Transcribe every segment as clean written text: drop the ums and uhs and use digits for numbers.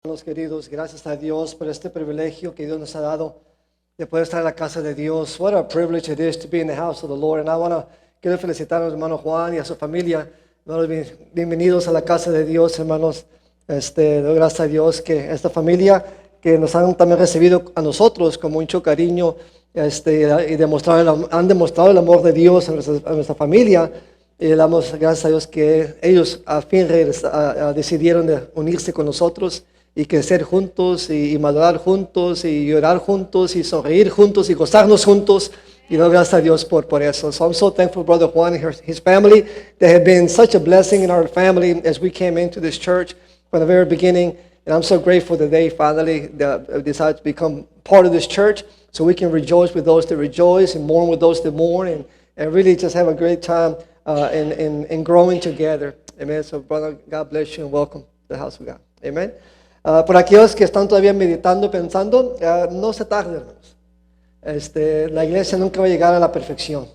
Hermanos queridos, gracias a Dios por este privilegio que Dios nos ha dado de poder estar en la casa de Dios. What a privilege it is to be in the house of the Lord. And quiero felicitar al hermano Juan y a su familia. Hermanos, bienvenidos a la casa de Dios, hermanos. Doy gracias a Dios que esta familia que nos han también recibido a nosotros con mucho cariño y han demostrado el amor de Dios a nuestra familia. Y le damos gracias a Dios que ellos a fin decidieron de unirse con nosotros y crecer juntos y madurar juntos y llorar juntos y sonreír juntos y gozarnos juntos. Y doy gracias a Dios por eso. So I'm so thankful, Brother Juan and his family. They have been such a blessing in our family as we came into this church from the very beginning. And I'm so grateful that they finally decided to become part of this church so we can rejoice with those that rejoice and mourn with those that mourn and really just have a great time in growing together. Amen. So, brother, God bless you and welcome to the house of God. Amen. Por aquellos que están todavía meditando, pensando, no se tarde, hermanos. La iglesia nunca va a llegar a la perfección.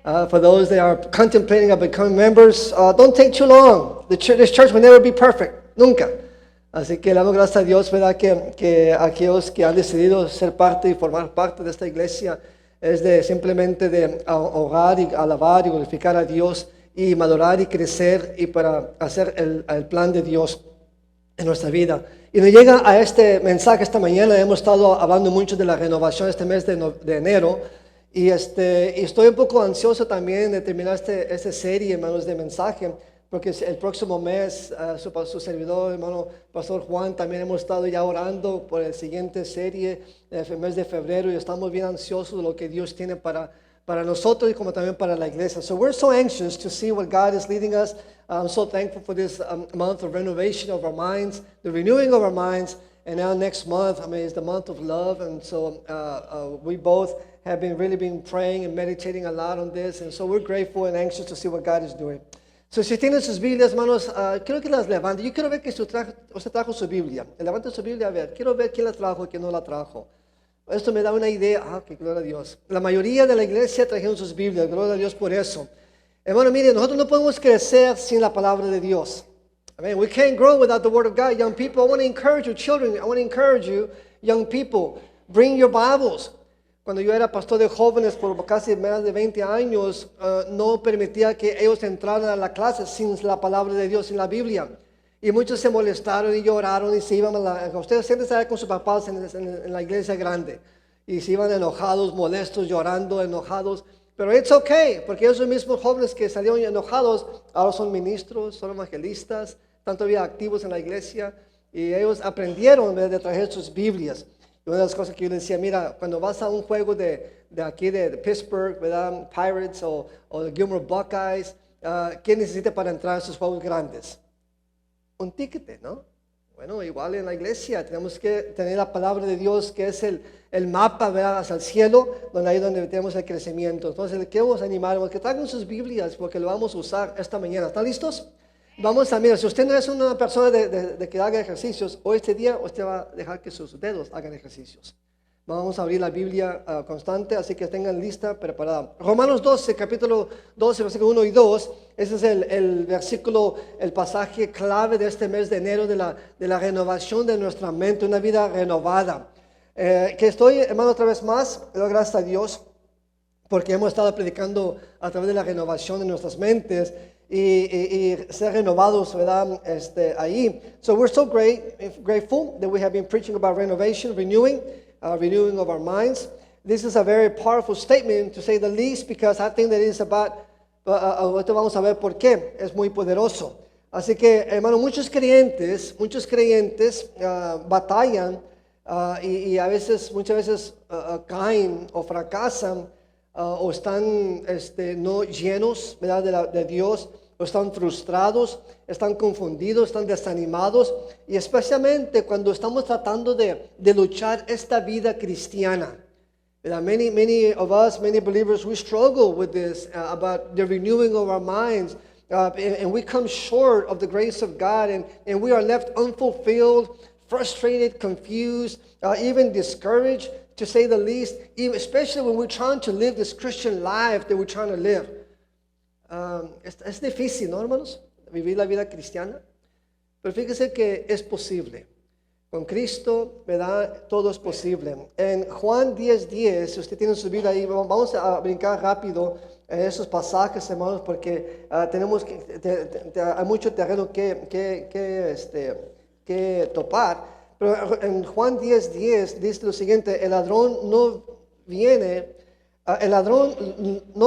For those that are contemplating of becoming members, don't take too long. This church will never be perfect. Nunca. Así que le damos gracias a Dios, ¿verdad? Que aquellos que han decidido ser parte y formar parte de esta iglesia es de simplemente de orar y alabar y glorificar a Dios y madurar y crecer y para hacer el plan de Dios en nuestra vida. Y nos llega a este mensaje esta mañana. Hemos estado hablando mucho de la renovación este mes de enero y estoy un poco ansioso también de terminar esta serie, hermanos, de mensaje, porque el próximo mes su servidor, hermano Pastor Juan, también hemos estado ya orando por la siguiente serie el mes de febrero y estamos bien ansiosos de lo que Dios tiene para nosotros y como también para la iglesia. So we're so anxious to see what God is leading us. I'm so thankful for this month of renovation of our minds, the renewing of our minds. And now next month, is the month of love. And so we both have really been praying and meditating a lot on this. And so we're grateful and anxious to see what God is doing. So si tienen sus Biblias, hermanos, quiero que las levante. Yo quiero ver que usted trajo su Biblia. Levante su Biblia a ver. Quiero ver quién la trajo y quién no la trajo. Esto me da una idea. Que gloria a Dios. La mayoría de la iglesia trajeron sus Biblias. Gloria a Dios por eso. Hermano, mire, nosotros no podemos crecer sin la palabra de Dios. Amen. We can't grow without the Word of God. Young people, I want to encourage you, children. I want to encourage you, young people. Bring your Bibles. Cuando yo era pastor de jóvenes por casi más de 20 años, no permitía que ellos entraran a la clase sin la palabra de Dios, sin la Biblia. Y muchos se molestaron y lloraron y se iban ustedes siéntense ahí con sus papás en la iglesia grande. Y se iban enojados, molestos, llorando, enojados. Pero it's okay, porque esos mismos jóvenes que salieron enojados, ahora son ministros, son evangelistas, están todavía activos en la iglesia. Y ellos aprendieron de traer sus Biblias. Y una de las cosas que yo les decía, mira, cuando vas a un juego de aquí de Pittsburgh, ¿verdad? Pirates o de Gilmore Buckeyes, ¿qué necesita para entrar a esos juegos grandes? Un ticket, ¿no? Bueno, igual en la iglesia tenemos que tener la palabra de Dios, que es el mapa, ¿verdad? Hacia el cielo, donde tenemos el crecimiento. Entonces, le queremos animar a que traigan sus Biblias, porque lo vamos a usar esta mañana. ¿Están listos? Vamos a mirar, si usted no es una persona de que haga ejercicios, hoy este día usted va a dejar que sus dedos hagan ejercicios. Vamos a abrir la Biblia constante, así que tengan lista, preparada. Romanos 12, capítulo 12, versículo 1 y 2. Ese es el versículo, el pasaje clave de este mes de enero de la renovación de nuestra mente, una vida renovada. Que estoy, hermano, otra vez más, doy gracias a Dios, porque hemos estado predicando a través de la renovación de nuestras mentes y ser renovados, ¿verdad? Ahí. So we're so grateful that we have been preaching about renovation, renewing of our minds. This is a very powerful statement, to say the least, because I think that it's about, vamos a ver por qué, es muy poderoso. Así que, hermano, muchos creyentes batallan y muchas veces caen o fracasan o están no llenos, ¿verdad? de Dios, o están frustrados, están confundidos, están desanimados, y especialmente cuando estamos tratando de luchar esta vida cristiana. Many of us, many believers, we struggle with this about the renewing of our minds, and we come short of the grace of God, and we are left unfulfilled, frustrated, confused, even discouraged, to say the least, especially when we're trying to live this Christian life that we're trying to live. Es difícil, ¿no, hermanos? Vivir la vida cristiana. Pero fíjese que es posible. Con Cristo, ¿verdad? Todo es posible. En Juan 10:10, si usted tiene su Biblia ahí, vamos a brincar rápido en esos pasajes, hermanos, porque tenemos hay mucho terreno que topar. Pero en Juan 10:10 dice lo siguiente: el ladrón no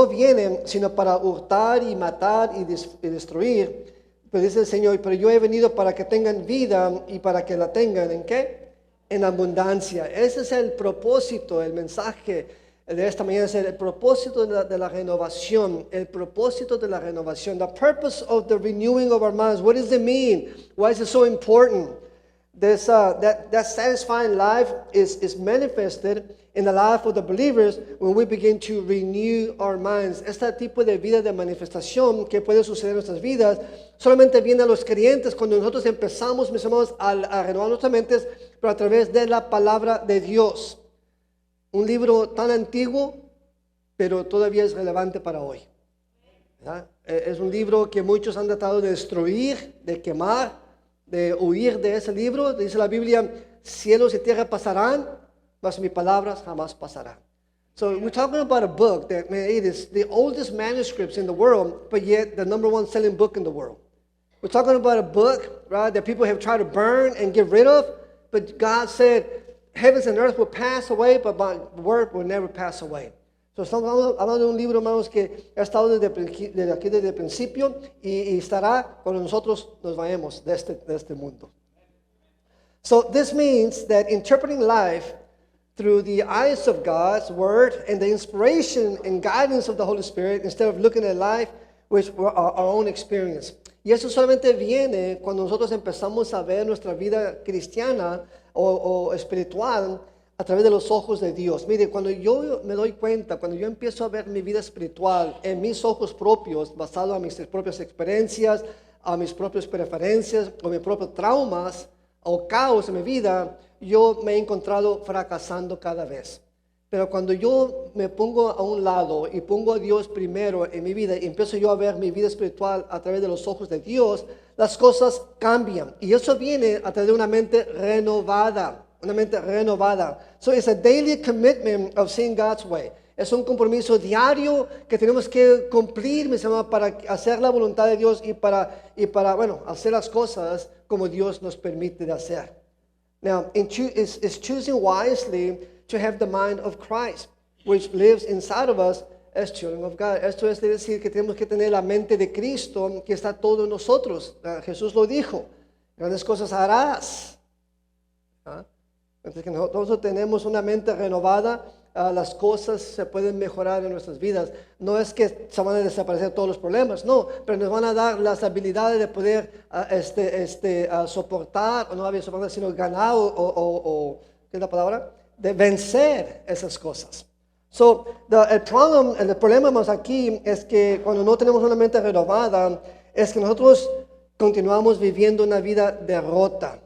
viene sino para hurtar y matar y destruir. Pero dice el Señor, pero yo he venido para que tengan vida y para que la tengan, ¿en qué? En abundancia. Ese es el propósito, el mensaje de esta mañana, es el propósito de la renovación, el propósito de la renovación. The purpose of the renewing of our minds. What does it mean? Why is it so important? That satisfying life is manifested in the life of the believers when we begin to renew our minds. Este tipo de vida de manifestación que puede suceder en nuestras vidas solamente viene a los creyentes cuando nosotros empezamos, mis hermanos, a renovar nuestras mentes, pero a través de la palabra de Dios. Un libro tan antiguo, pero todavía es relevante para hoy, ¿verdad? Es un libro que muchos han tratado de destruir, de quemar, de huir de ese libro. Dice la Biblia, cielos y tierra pasarán, mas mis palabras jamás pasarán. So we're talking about a book that it is the oldest manuscripts in the world, but yet the number one selling book in the world. We're talking about a book, right, that people have tried to burn and get rid of, but God said, heavens and earth will pass away, but my word will never pass away. So estamos hablando de un libro, hermanos, que ha estado desde aquí desde el principio y estará cuando nosotros nos vayamos de este mundo. So this means that interpreting life through the eyes of God's word and the inspiration and guidance of the Holy Spirit, instead of looking at life with our own experience. Y eso solamente viene cuando nosotros empezamos a ver nuestra vida cristiana o espiritual a través de los ojos de Dios. Mire, cuando yo me doy cuenta, cuando yo empiezo a ver mi vida espiritual en mis ojos propios, basado en mis propias experiencias, a mis propias preferencias o mis propios traumas o caos en mi vida, yo me he encontrado fracasando cada vez. Pero cuando yo me pongo a un lado y pongo a Dios primero en mi vida y empiezo yo a ver mi vida espiritual a través de los ojos de Dios, las cosas cambian. Y eso viene a través de una mente renovada. Una mente renovada. So it's a daily commitment of seeing God's way. Es un compromiso diario que tenemos que cumplir, mis hermanos, para hacer la voluntad de Dios y para hacer las cosas como Dios nos permite de hacer. Now, it's choosing wisely to have the mind of Christ, which lives inside of us as children of God. Esto es decir que tenemos que tener la mente de Cristo que está todo en nosotros. Jesús lo dijo, grandes cosas harás. Entonces que nosotros tenemos una mente renovada, las cosas se pueden mejorar en nuestras vidas. No es que se van a desaparecer todos los problemas, no, pero nos van a dar las habilidades de poder soportar, o no había soportar, sino ganar ¿qué es la palabra? De vencer esas cosas. So, el problema más aquí es que cuando no tenemos una mente renovada, es que nosotros continuamos viviendo una vida derrotada.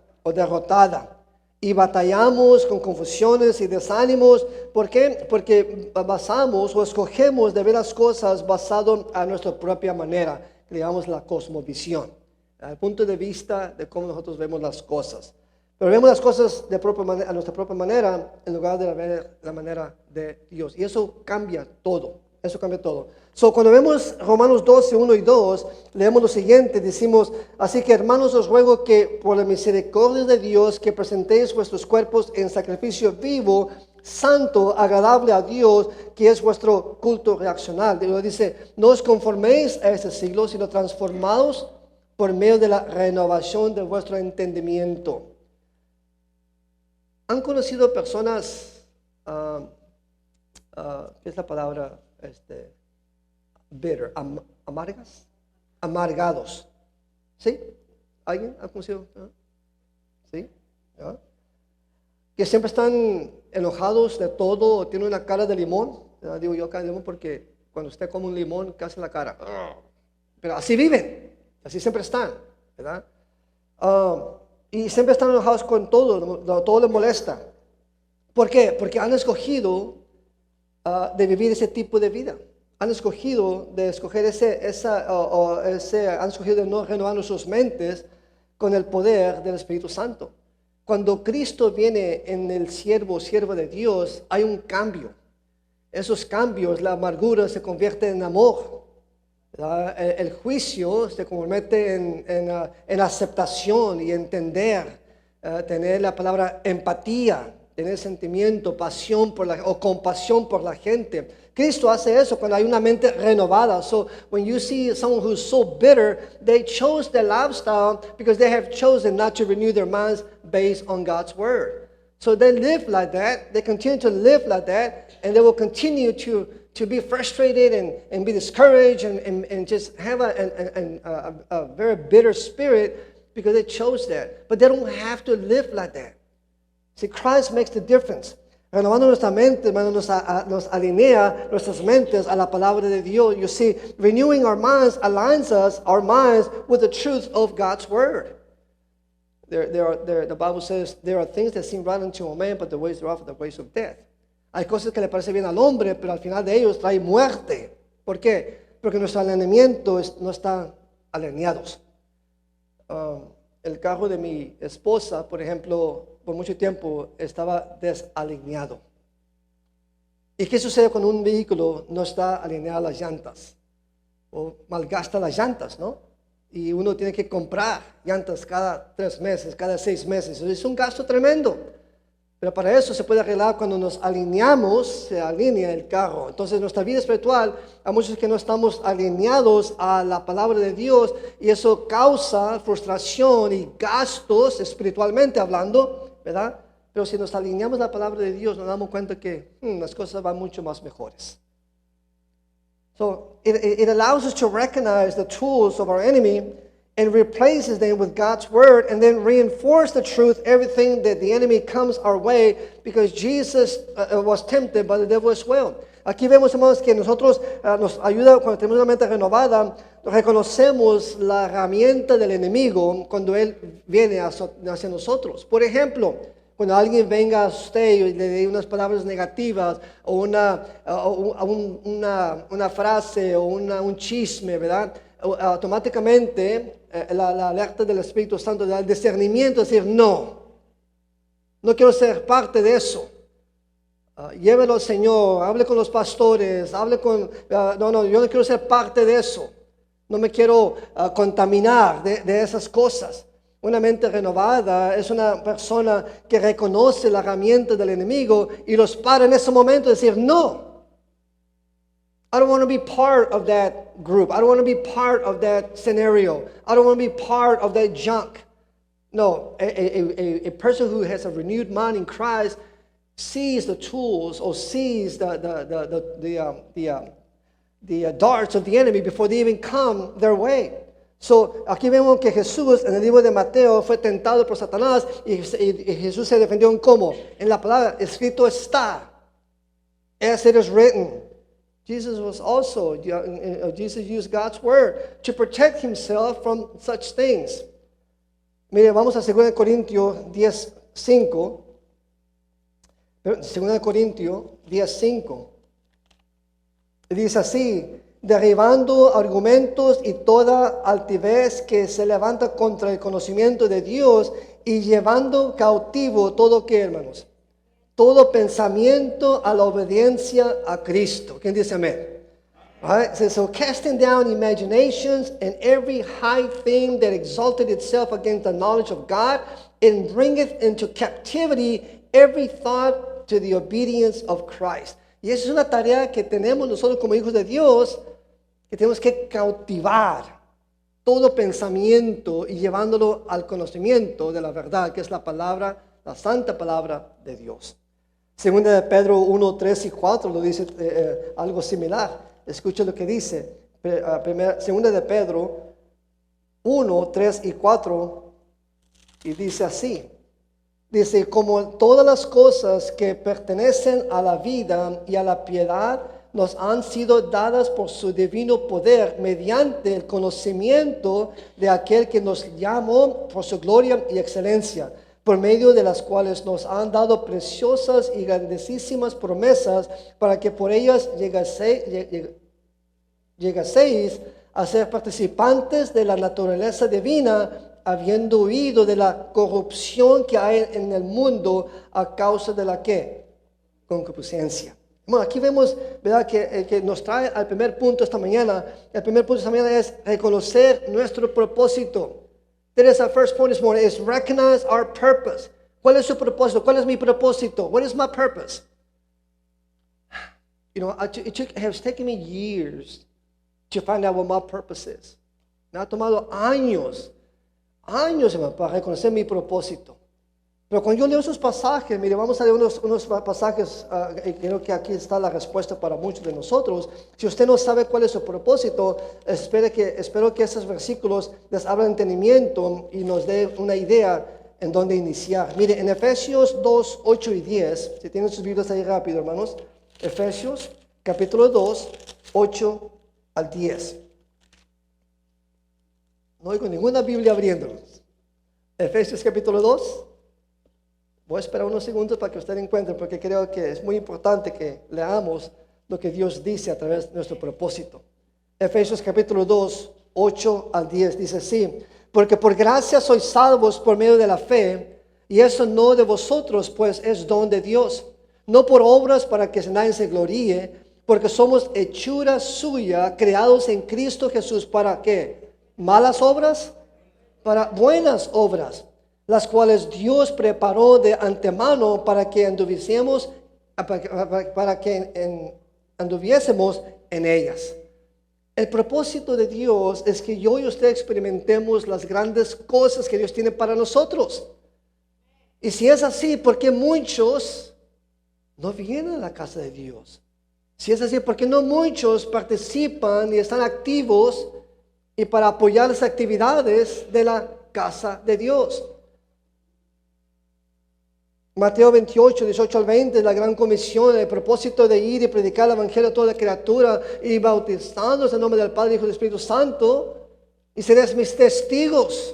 Y batallamos con confusiones y desánimos. ¿Por qué? Porque basamos o escogemos de ver las cosas basado a nuestra propia manera, que digamos la cosmovisión, al punto de vista de cómo nosotros vemos las cosas. Pero vemos las cosas a nuestra propia manera en lugar de ver la manera de Dios. Y eso cambia todo. Eso cambia todo. So, cuando vemos Romanos 12, 1 y 2, leemos lo siguiente, decimos, así que hermanos os ruego que por la misericordia de Dios que presentéis vuestros cuerpos en sacrificio vivo, santo, agradable a Dios, que es vuestro culto reaccional. Dios dice, no os conforméis a este siglo, sino transformados por medio de la renovación de vuestro entendimiento. ¿Han conocido personas, qué es la palabra? Bitter, amargados? ¿Sí? ¿Alguien ha conocido? ¿Sí? ¿Ya? Que siempre están enojados de todo, o tienen una cara de limón. ¿Ya? Digo yo cara de limón porque cuando usted come un limón, ¿qué hace la cara? Pero así viven, así siempre están, ¿verdad? Y siempre están enojados con todo les molesta. ¿Por qué? Porque han escogido de vivir ese tipo de vida. Han escogido de han escogido de no renovar sus mentes con el poder del Espíritu Santo. cuando Cristo viene en el siervo de Dios, hay un cambio. Esos cambios, la amargura se convierte en amor. El juicio se convierte en aceptación y entender, tener la palabra empatía, tener sentimiento, pasión o compasión por la gente. Cristo hace eso cuando hay una mente renovada. So when you see someone who's so bitter, they chose their lifestyle because they have chosen not to renew their minds based on God's word. So they live like that, they continue to live like that, and they will continue to be frustrated and be discouraged and just have a very bitter spirit because they chose that. But they don't have to live like that. See, Christ makes the difference. Renovando nuestra mente, hermano, nos alinea nuestras mentes a la palabra de Dios. You see, renewing our minds aligns our minds with the truth of God's word. The Bible says there are things that seem right unto a man, but the ways thereof are the ways of death. Hay cosas que le parece bien al hombre, pero al final de ellos trae muerte. ¿Por qué? Porque nuestro alineamiento no está alineados. El carro de mi esposa, por ejemplo, por mucho tiempo estaba desalineado. ¿Y qué sucede cuando un vehículo no está alineado a las llantas? O malgasta las llantas, ¿no? Y uno tiene que comprar llantas cada 3 meses, cada 6 meses. Es un gasto tremendo. Pero para eso se puede arreglar cuando nos alineamos, se alinea el carro. Entonces nuestra vida espiritual, hay muchos que no estamos alineados a la palabra de Dios y eso causa frustración y gastos espiritualmente hablando, ¿verdad? Pero si nos alineamos a la palabra de Dios, nos damos cuenta que las cosas van mucho más mejores. So it allows us to recognize the tools of our enemy and replaces them with God's word and then reinforce the truth, everything that the enemy comes our way, because Jesus was tempted by the devil as well. Aquí vemos, hermanos, que nosotros nos ayuda cuando tenemos una mente renovada, reconocemos la herramienta del enemigo cuando él viene hacia nosotros. Por ejemplo, cuando alguien venga a usted y le dé unas palabras negativas o una frase o un chisme, ¿verdad? Automáticamente la alerta del Espíritu Santo da el discernimiento, es decir, no quiero ser parte de eso. Llévelo al Señor, hable con los pastores, no, yo no quiero ser parte de eso. No me quiero contaminar de esas cosas. Una mente renovada es una persona que reconoce la herramienta del enemigo y los para en ese momento decir, no. I don't want to be part of that group. I don't want to be part of that scenario. I don't want to be part of that junk. No, a person who has a renewed mind in Christ sees the tools or sees the darts of the enemy before they even come their way. So, aquí vemos que Jesús en el libro de Mateo fue tentado por Satanás y Jesús se defendió en cómo. En la palabra, escrito está. As it is written. Jesus used God's word to protect himself from such things. Mire, vamos a 2 Corintios 10:5. 2 Corintios 10:5. Dice así, derribando argumentos y toda altivez que se levanta contra el conocimiento de Dios y llevando cautivo todo, ¿qué, hermanos? Todo pensamiento a la obediencia a Cristo. ¿Quién dice amén? All right? So casting down imaginations and every high thing that exalted itself against the knowledge of God, and bringeth into captivity every thought to the obedience of Christ. Y esa es una tarea que tenemos nosotros como hijos de Dios, que tenemos que cautivar todo pensamiento y llevándolo al conocimiento de la verdad, que es la palabra, la santa palabra de Dios. Segunda de Pedro 1, 3 y 4 lo dice algo similar. Escucha lo que dice. Segunda de Pedro 1, 3 y 4 y dice así. Dice, como todas las cosas que pertenecen a la vida y a la piedad nos han sido dadas por su divino poder mediante el conocimiento de aquel que nos llamó por su gloria y excelencia, por medio de las cuales nos han dado preciosas y grandísimas promesas para que por ellas llegaseis a ser participantes de la naturaleza divina, habiendo huido de la corrupción que hay en el mundo a causa de la ¿qué? Concupiscencia. Bueno, aquí vemos, ¿verdad?, que nos trae al primer punto esta mañana. El primer punto esta mañana es reconocer nuestro propósito. That is our first point this morning, is recognize our purpose. ¿Cuál es su propósito? ¿Cuál es mi propósito? What is my purpose? You know, it has taken me years to find out what my purpose is. Me ha tomado años, hermano, para reconocer mi propósito. Pero cuando yo leo esos pasajes, mire, vamos a leer unos pasajes, y creo que aquí está la respuesta para muchos de nosotros. Si usted no sabe cuál es su propósito, espero que esos versículos les abran entendimiento y nos dé una idea en dónde iniciar. Mire, en Efesios 2, 8 y 10, si tienen sus Biblias ahí rápido, hermanos. Efesios capítulo 2, 8 al 10. No oigo ninguna Biblia abriéndolos. Efesios capítulo 2. Voy a esperar unos segundos para que usted encuentre, porque creo que es muy importante que leamos lo que Dios dice a través de nuestro propósito. Efesios capítulo 2, 8 al 10 dice así: porque por gracia sois salvos por medio de la fe, y eso no de vosotros, pues es don de Dios, no por obras para que nadie se gloríe, porque somos hechura suya, creados en Cristo Jesús, ¿para qué? ¿Malas obras? Para buenas obras, las cuales Dios preparó de antemano para que anduviésemos en ellas. El propósito de Dios es que yo y usted experimentemos las grandes cosas que Dios tiene para nosotros. Y si es así, ¿por qué muchos no vienen a la casa de Dios? Si es así, ¿por qué no muchos participan y están activos y para apoyar las actividades de la casa de Dios? Mateo 28, 18 al 20, la gran comisión, el propósito de ir y predicar el evangelio a toda criatura y bautizándolos en nombre del Padre, Hijo y del Espíritu Santo, y seréis mis testigos.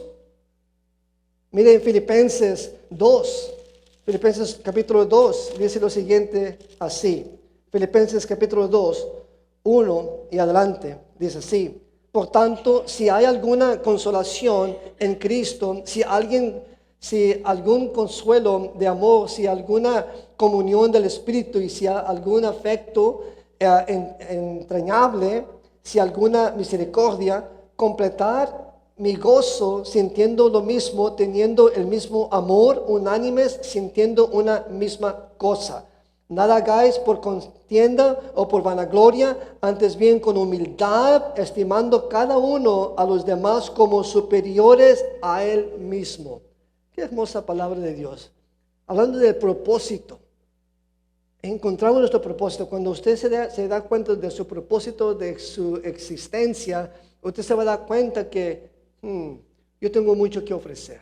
Miren Filipenses 2, Filipenses capítulo 2, dice lo siguiente así. Filipenses capítulo 2, 1 y adelante, dice así: por tanto, si hay alguna consolación en Cristo, si algún consuelo de amor, si alguna comunión del Espíritu, y si algún afecto entrañable, si alguna misericordia, completar mi gozo sintiendo lo mismo, teniendo el mismo amor, unánimes, sintiendo una misma cosa. Nada hagáis por contienda o por vanagloria, antes bien con humildad, estimando cada uno a los demás como superiores a él mismo. Qué hermosa palabra de Dios. Hablando del propósito. Encontramos nuestro propósito. Cuando usted se da cuenta de su propósito, de su existencia, usted se va a dar cuenta que yo tengo mucho que ofrecer.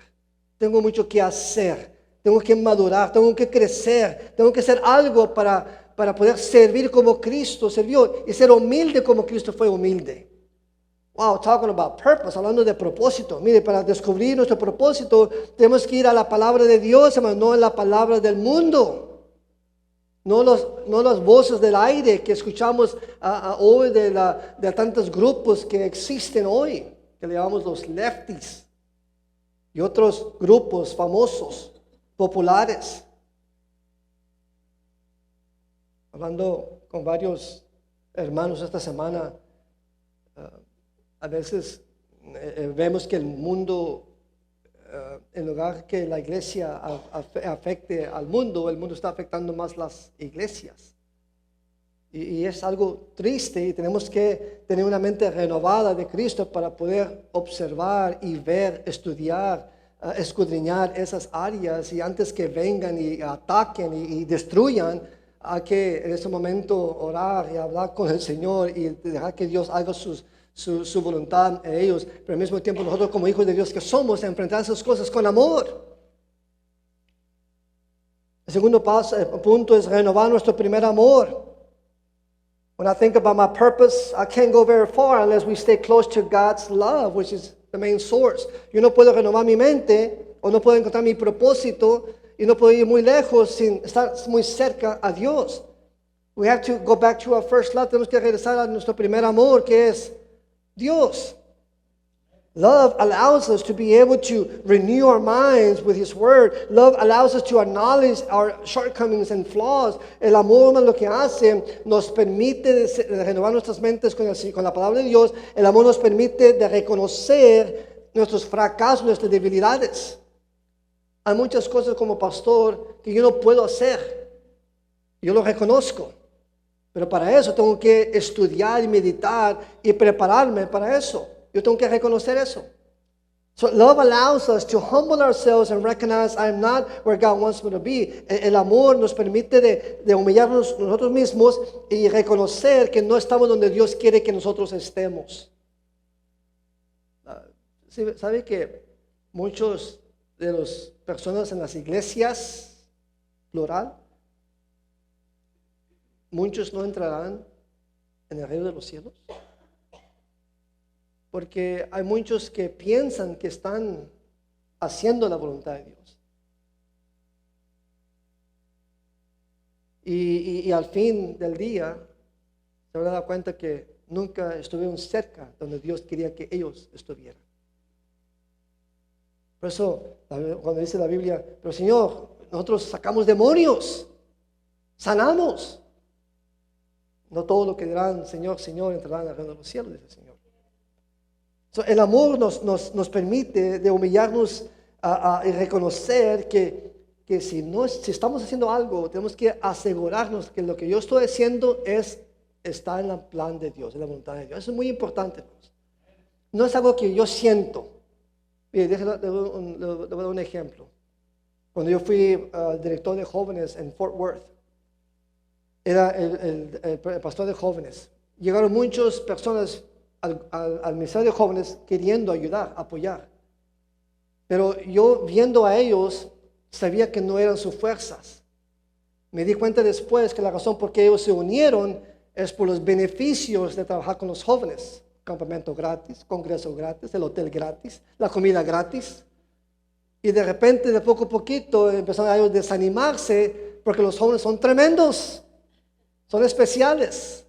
Tengo mucho que hacer. Tengo que madurar. Tengo que crecer. Tengo que hacer algo para poder servir como Cristo sirvió y ser humilde como Cristo fue humilde. Wow, talking about purpose, hablando de propósito. Mire, para descubrir nuestro propósito, tenemos que ir a la palabra de Dios, hermano, no a la palabra del mundo. No las voces del aire que escuchamos hoy de tantos grupos que existen hoy, que le llamamos los lefties, y otros grupos famosos, populares. Hablando con varios hermanos esta semana, a veces vemos que el mundo, en lugar que la iglesia afecte al mundo, el mundo está afectando más las iglesias. Y es algo triste, y tenemos que tener una mente renovada de Cristo para poder observar y ver, estudiar, escudriñar esas áreas, y antes que vengan y ataquen y destruyan, hay que en ese momento orar y hablar con el Señor y dejar que Dios haga su voluntad en ellos, pero al mismo tiempo nosotros como hijos de Dios que somos, enfrentar esas cosas con amor. El segundo punto es renovar nuestro primer amor. When I think about my purpose, I can't go very far unless we stay close to God's love, which is the main source. Yo no puedo renovar mi mente, o no puedo encontrar mi propósito, y no puedo ir muy lejos sin estar muy cerca a Dios. We have to go back to our first love. Tenemos que regresar a nuestro primer amor, que es Dios. Love allows us to be able to renew our minds with His Word. Love allows us to acknowledge our shortcomings and flaws. El amor lo que hace nos permite de renovar nuestras mentes con la palabra de Dios. El amor nos permite de reconocer nuestros fracasos, nuestras debilidades. Hay muchas cosas como pastor que yo no puedo hacer. Yo lo reconozco. Pero para eso tengo que estudiar y meditar y prepararme para eso. Yo tengo que reconocer eso. So love allows us to humble ourselves and recognize I'm not where God wants me to be. El amor nos permite de humillarnos nosotros mismos y reconocer que no estamos donde Dios quiere que nosotros estemos. ¿Sabe que muchos de las personas en las iglesias, plural, muchos no entrarán en el reino de los cielos? Porque hay muchos que piensan que están haciendo la voluntad de Dios. Y al fin del día se van a dar cuenta que nunca estuvieron cerca donde Dios quería que ellos estuvieran. Por eso, cuando dice la Biblia, pero Señor, nosotros sacamos demonios, sanamos. No todo lo que dirán, Señor, Señor, entrarán al reino de los cielos, dice el Señor. So, el amor nos permite de humillarnos y reconocer que si estamos haciendo algo, tenemos que asegurarnos que lo que yo estoy haciendo está en el plan de Dios, en la voluntad de Dios. Eso es muy importante, hermanos. No es algo que yo siento. Mire, le voy a dar un ejemplo. Cuando yo fui director de jóvenes en Fort Worth, era el pastor de jóvenes. Llegaron muchas personas al ministerio de jóvenes queriendo ayudar, apoyar. Pero yo viendo a ellos, sabía que no eran sus fuerzas. Me di cuenta después que la razón por qué ellos se unieron es por los beneficios de trabajar con los jóvenes. Campamento gratis, congreso gratis, el hotel gratis, la comida gratis. Y de repente, de poco a poquito, empezaron a ellos a desanimarse porque los jóvenes son tremendos, son especiales.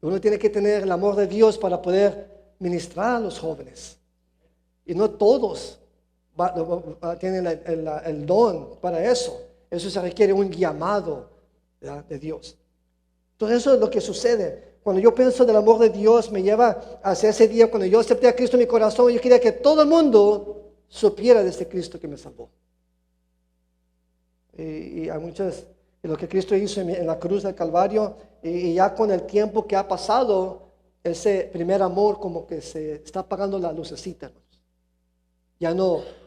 Uno tiene que tener el amor de Dios para poder ministrar a los jóvenes. Y no todos tienen el don para eso. Eso se requiere un llamado, ¿verdad?, de Dios. Entonces eso es lo que sucede. Cuando yo pienso del amor de Dios, me lleva hacia ese día cuando yo acepté a Cristo en mi corazón. Yo quería que todo el mundo supiera de este Cristo que me salvó. Y hay muchas... lo que Cristo hizo en la cruz del Calvario, y ya con el tiempo que ha pasado, ese primer amor como que se está apagando la lucecita, hermanos.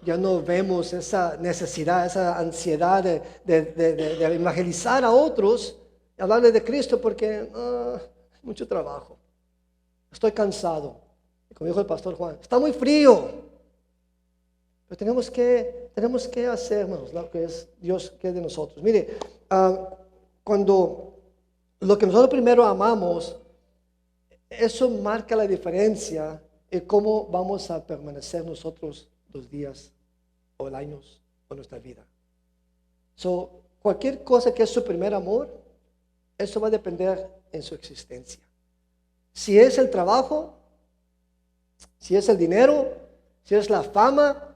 Ya no vemos esa necesidad, esa ansiedad de evangelizar a otros, y hablarles de Cristo porque mucho trabajo, estoy cansado. Y como dijo el pastor Juan, está muy frío. Pero tenemos que hacer, hermanos, lo que es Dios quiere de nosotros. Mire, cuando lo que nosotros primero amamos, eso marca la diferencia en cómo vamos a permanecer nosotros los días o el año o nuestra vida. So, cualquier cosa que es su primer amor, eso va a depender en su existencia. Si es el trabajo, si es el dinero, si es la fama,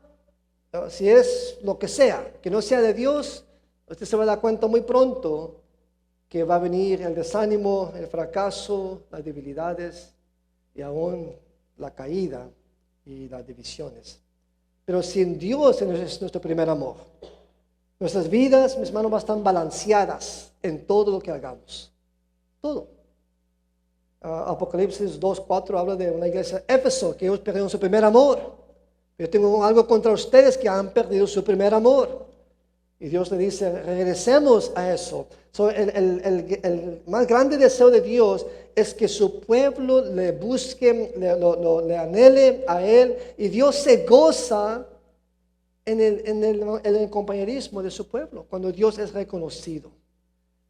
si es lo que sea, que no sea de Dios, usted se va a dar cuenta muy pronto que va a venir el desánimo, el fracaso, las debilidades y aún la caída y las divisiones. Pero si en Dios es nuestro primer amor, nuestras vidas, mis hermanos, van a estar balanceadas en todo lo que hagamos. Todo. Apocalipsis 2:4 habla de una iglesia de Éfeso, que ellos perdieron su primer amor. Yo tengo algo contra ustedes que han perdido su primer amor. Y Dios le dice, regresemos a eso. So, el más grande deseo de Dios es que su pueblo le busque, le anhele a Él. Y Dios se goza en el compañerismo de su pueblo, cuando Dios es reconocido.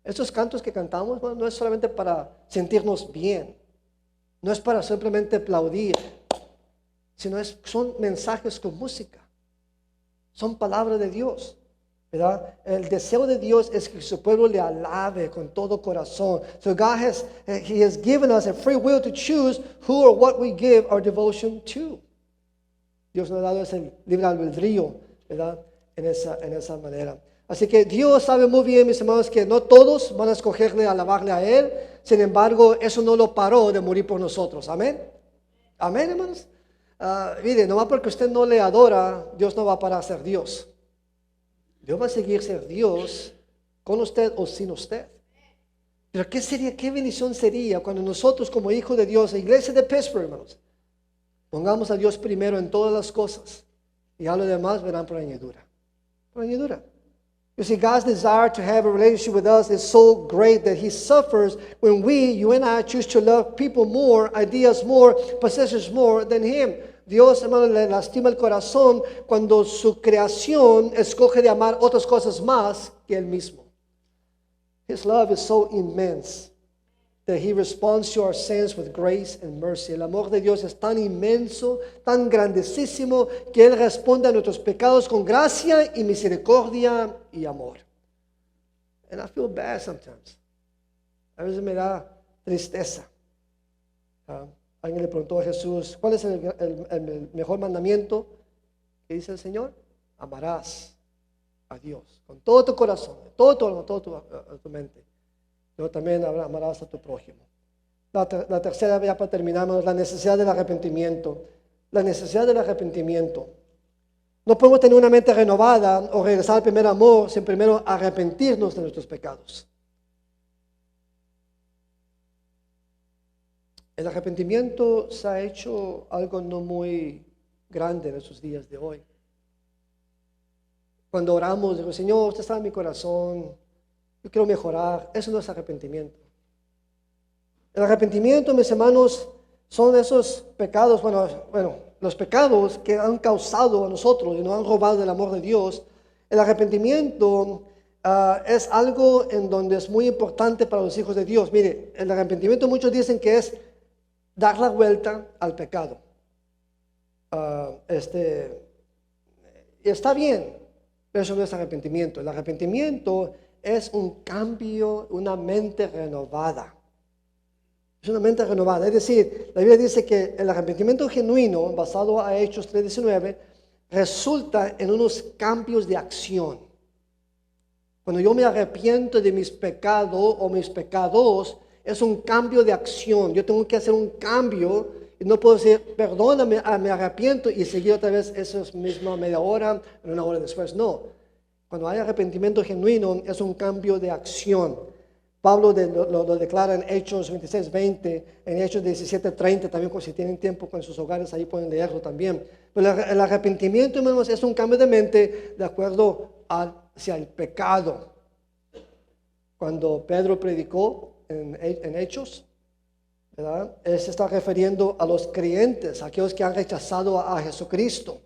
Estos cantos que cantamos, bueno, no es solamente para sentirnos bien, no es para simplemente aplaudir, sino son mensajes con música, son palabras de Dios, ¿verdad? El deseo de Dios es que su pueblo le alabe con todo corazón. So God He has given us a free will to choose who or what we give our devotion to. Dios nos ha dado ese libre albedrío, ¿verdad? En esa manera. Así que Dios sabe muy bien, mis hermanos, que no todos van a escogerle, alabarle a Él. Sin embargo, eso no lo paró de morir por nosotros. Amén. Amén, hermanos. Mire, nomás porque usted no le adora, Dios no va a parar a ser Dios. Dios va a seguir ser Dios con usted o sin usted. Pero qué bendición sería cuando nosotros como hijos de Dios, la iglesia de Pittsburgh, hermanos, pongamos a Dios primero en todas las cosas y a lo demás verán por añadidura. Por añadidura. You see, God's desire to have a relationship with us is so great that He suffers when you and I, choose to love people more, ideas more, possessions more than Him. Dios, hermano, le lastima el corazón cuando su creación escoge de amar otras cosas más que Él mismo. His love is so immense that He responds to our sins with grace and mercy. El amor de Dios es tan inmenso, tan grandísimo, que Él responde a nuestros pecados con gracia y misericordia y amor. And I feel bad sometimes. A veces me da tristeza. Alguien le preguntó a Jesús, ¿cuál es el mejor mandamiento? ¿Qué dice el Señor? Amarás a Dios con todo tu corazón, todo tu alma, toda tu mente. Pero también amarás a tu prójimo. La tercera, ya para terminar, la necesidad del arrepentimiento. La necesidad del arrepentimiento. No podemos tener una mente renovada o regresar al primer amor sin primero arrepentirnos de nuestros pecados. El arrepentimiento se ha hecho algo no muy grande en esos días de hoy. Cuando oramos, digo, Señor, usted está en mi corazón, yo quiero mejorar. Eso no es arrepentimiento. El arrepentimiento, mis hermanos, son esos pecados, bueno, los pecados que han causado a nosotros y nos han robado el amor de Dios. El arrepentimiento es algo en donde es muy importante para los hijos de Dios. Mire, el arrepentimiento muchos dicen que es dar la vuelta al pecado. Y está bien, pero eso no es arrepentimiento. El arrepentimiento es un cambio, una mente renovada. Es una mente renovada. Es decir, la Biblia dice que el arrepentimiento genuino, basado a Hechos 3:19, resulta en unos cambios de acción. Cuando yo me arrepiento de mis pecados o mis pecados, es un cambio de acción. Yo tengo que hacer un cambio y no puedo decir, perdóname, me arrepiento y seguir otra vez esa misma media hora, una hora después. No. Cuando hay arrepentimiento genuino, es un cambio de acción. Pablo lo declara en Hechos 26:20, en Hechos 17:30, también si tienen tiempo con sus hogares, ahí pueden leerlo también. Pero el arrepentimiento, hermanos, es un cambio de mente de acuerdo hacia el pecado. Cuando Pedro predicó en Hechos, ¿verdad? Él se está refiriendo a los creyentes, a aquellos que han rechazado a Jesucristo,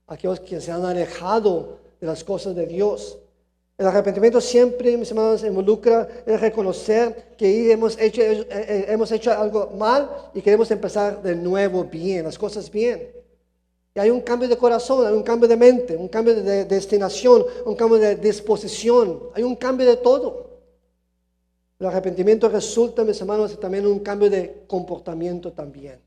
a aquellos que se han alejado de las cosas de Dios. El arrepentimiento siempre, mis hermanos, involucra el reconocer que hemos hecho algo mal y queremos empezar de nuevo bien, las cosas bien. Y hay un cambio de corazón, hay un cambio de mente, un cambio de destinación, un cambio de disposición, hay un cambio de todo. El arrepentimiento resulta, mis hermanos, también un cambio de comportamiento también.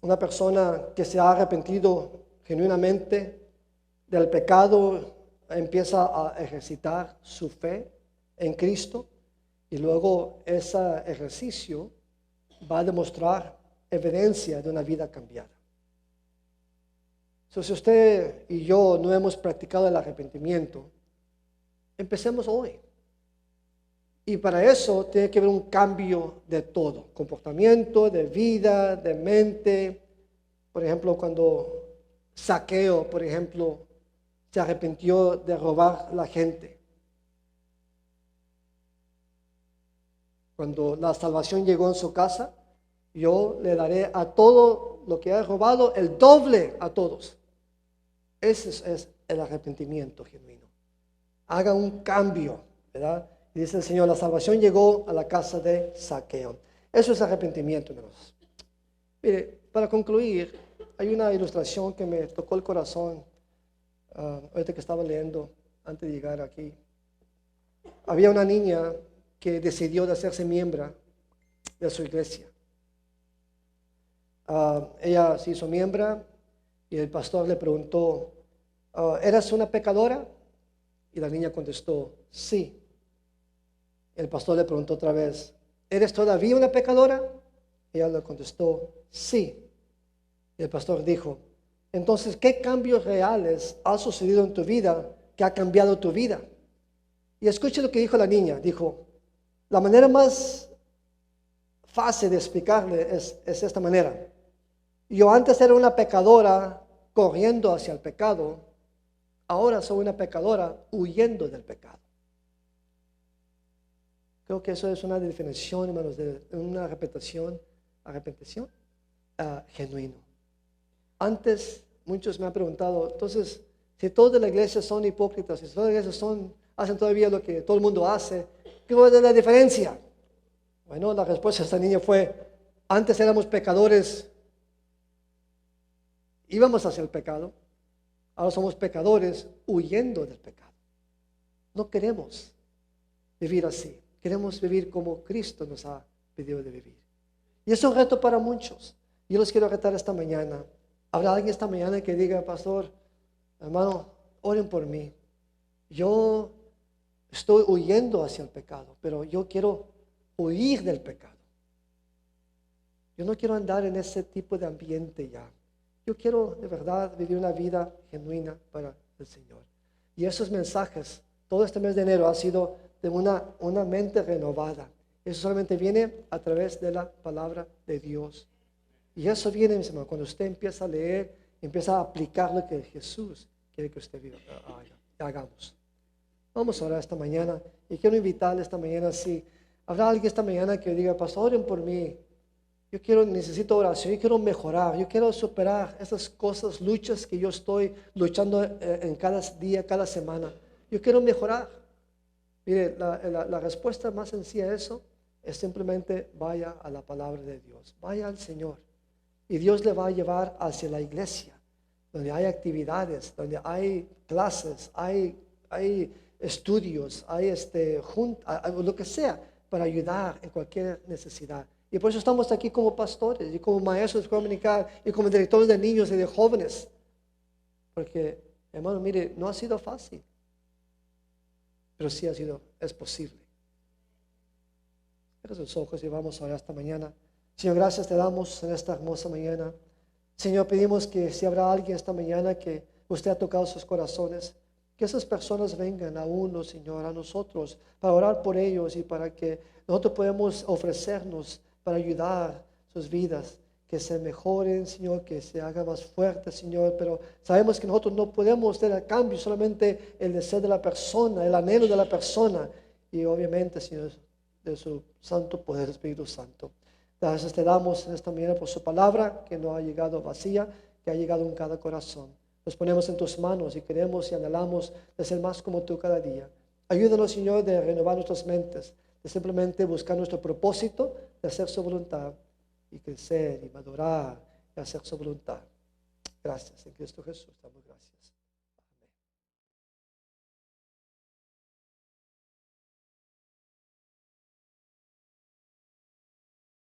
Una persona que se ha arrepentido genuinamente del pecado empieza a ejercitar su fe en Cristo y luego ese ejercicio va a demostrar evidencia de una vida cambiada. Si usted y yo no hemos practicado el arrepentimiento, empecemos hoy. Y para eso tiene que haber un cambio de todo, comportamiento, de vida, de mente. Por ejemplo, cuando Zaqueo, por ejemplo, se arrepintió de robar la gente. Cuando la salvación llegó en su casa, yo le daré a todo lo que he robado el doble a todos. Ese es el arrepentimiento genuino. Haga un cambio, ¿verdad? Y dice el Señor, la salvación llegó a la casa de Zaqueo. Eso es arrepentimiento, hermanos. Mire, para concluir, hay una ilustración que me tocó el corazón ahorita que estaba leyendo antes de llegar aquí. Había una niña que decidió de hacerse miembro de su iglesia. Ella se hizo miembro y el pastor le preguntó, ¿eras una pecadora? Y la niña contestó, sí. El pastor le preguntó otra vez, ¿eres todavía una pecadora? Y ella le contestó, sí. Y el pastor dijo, entonces, ¿qué cambios reales han sucedido en tu vida que ha cambiado tu vida? Y escuche lo que dijo la niña. Dijo, la manera más fácil de explicarle es esta manera. Yo antes era una pecadora corriendo hacia el pecado, ahora soy una pecadora huyendo del pecado. Creo que eso es una definición, hermanos, de una arrepentición genuino. Antes, muchos me han preguntado, entonces, si todos de la iglesia son hipócritas, si todas las iglesias hacen todavía lo que todo el mundo hace, ¿qué es la diferencia? Bueno, la respuesta de esta niña fue, antes éramos pecadores, íbamos hacia el pecado, ahora somos pecadores huyendo del pecado. No queremos vivir así, queremos vivir como Cristo nos ha pedido de vivir. Y es un reto para muchos. Yo los quiero retar esta mañana. Habrá alguien esta mañana que diga, pastor, hermano, oren por mí. Yo estoy huyendo hacia el pecado, pero yo quiero huir del pecado. Yo no quiero andar en ese tipo de ambiente ya. Yo quiero de verdad vivir una vida genuina para el Señor. Y esos mensajes, todo este mes de enero ha sido de una mente renovada. Eso solamente viene a través de la palabra de Dios. Y eso viene, mis hermanos, cuando usted empieza a leer, empieza a aplicar lo que Jesús quiere que usted hagamos. Vamos a orar esta mañana y quiero invitarle esta mañana, si habrá alguien esta mañana que diga, pastor, oren por mí. Necesito oración, yo quiero mejorar, yo quiero superar esas cosas, luchas que yo estoy luchando en cada día, cada semana. Yo quiero mejorar. Mire, la respuesta más sencilla a eso es simplemente vaya a la palabra de Dios, vaya al Señor. Y Dios le va a llevar hacia la iglesia, donde hay actividades, donde hay clases, hay estudios, hay lo que sea, para ayudar en cualquier necesidad. Y por eso estamos aquí como pastores y como maestros de comunicar y como directores de niños y de jóvenes. Porque, hermano, mire, no ha sido fácil, pero sí es posible. Cierra sus ojos y vamos a orar esta mañana. Señor, gracias te damos en esta hermosa mañana. Señor, pedimos que si habrá alguien esta mañana que usted ha tocado sus corazones, que esas personas vengan a uno, Señor, a nosotros, para orar por ellos y para que nosotros podamos ofrecernos para ayudar sus vidas, que se mejoren, Señor, que se hagan más fuertes, Señor, pero sabemos que nosotros no podemos dar a cambio solamente el deseo de la persona, el anhelo de la persona y obviamente, Señor, de su santo poder, Espíritu Santo. Gracias te damos en esta mañana por su palabra, que no ha llegado vacía, que ha llegado en cada corazón. Nos ponemos en tus manos y queremos y anhelamos de ser más como tú cada día. Ayúdanos, Señor, de renovar nuestras mentes, de simplemente buscar nuestro propósito, de hacer su voluntad y crecer y madurar y hacer su voluntad. Gracias, en Cristo Jesús, damos gracias.